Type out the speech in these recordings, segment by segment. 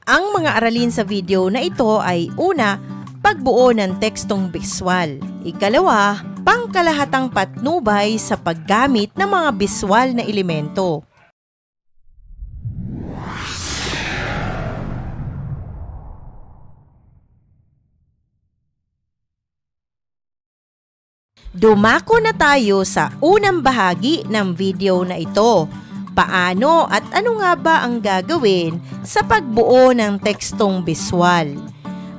Ang mga aralin sa video na ito ay una, pagbuo ng tekstong biswal. Ikalawa, pangkalahatang patnubay sa paggamit ng mga biswal na elemento. Dumako na tayo sa unang bahagi ng video na ito. Paano at ano nga ba ang gagawin sa pagbuo ng tekstong biswal?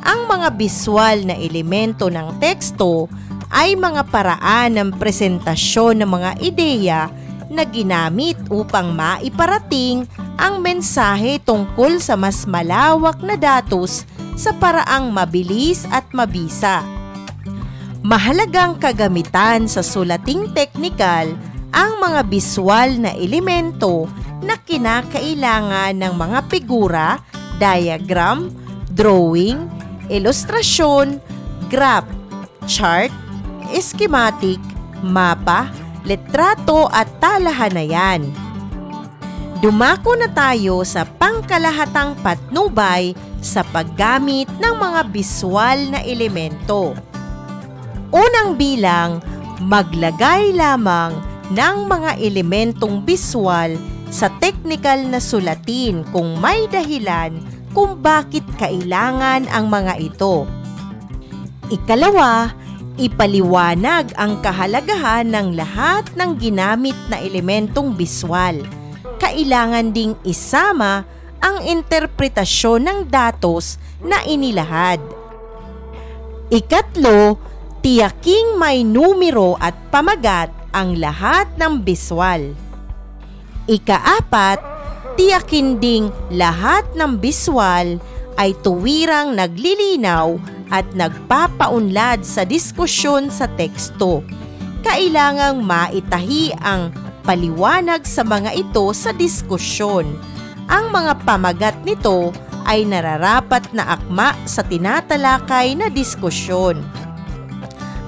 Ang mga biswal na elemento ng teksto ay mga paraan ng presentasyon ng mga ideya na ginamit upang maiparating ang mensahe tungkol sa mas malawak na datos sa paraang mabilis at mabisa. Mahalagang kagamitan sa sulating teknikal ang mga biswal na elemento na kinakailangan ng mga figura, diagram, drawing, ilustrasyon, graph, chart, schematic, mapa, litrato at talahanayan. Dumako na tayo sa pangkalahatang patnubay sa paggamit ng mga biswal na elemento. Unang bilang, maglagay lamang ng mga elementong biswal sa teknikal na sulatin kung may dahilan kung bakit kailangan ang mga ito. Ikalawa, ipaliwanag ang kahalagahan ng lahat ng ginamit na elementong biswal. Kailangan ding isama ang interpretasyon ng datos na inilahad. Ikatlo, tiyaking may numero at pamagat ang lahat ng biswal. Ikaapat, tiyakin ding lahat ng biswal ay tuwirang naglilinaw at nagpapaunlad sa diskusyon sa teksto. Kailangang maitahi ang paliwanag sa mga ito sa diskusyon. Ang mga pamagat nito ay nararapat na akma sa tinatalakay na diskusyon.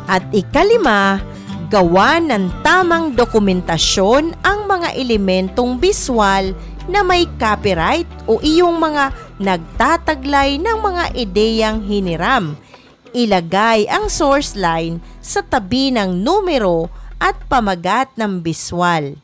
At ikalima, gawa ng tamang dokumentasyon ang mga elementong biswal na may copyright o iyong mga nagtataglay ng mga ideyang hiniram. Ilagay ang source line sa tabi ng numero at pamagat ng biswal.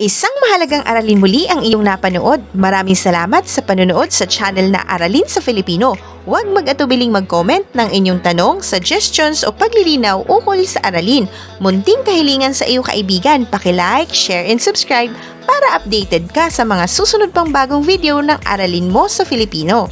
Isang mahalagang aralin muli ang iyong napanood. Maraming salamat sa panonood sa channel na Aralin sa Filipino. Huwag mag-atubiling mag-comment ng inyong tanong, suggestions o paglilinaw ukol sa aralin. Munting kahilingan sa iyong kaibigan, paki-like, share and subscribe para updated ka sa mga susunod pang bagong video ng Aralin mo sa Filipino.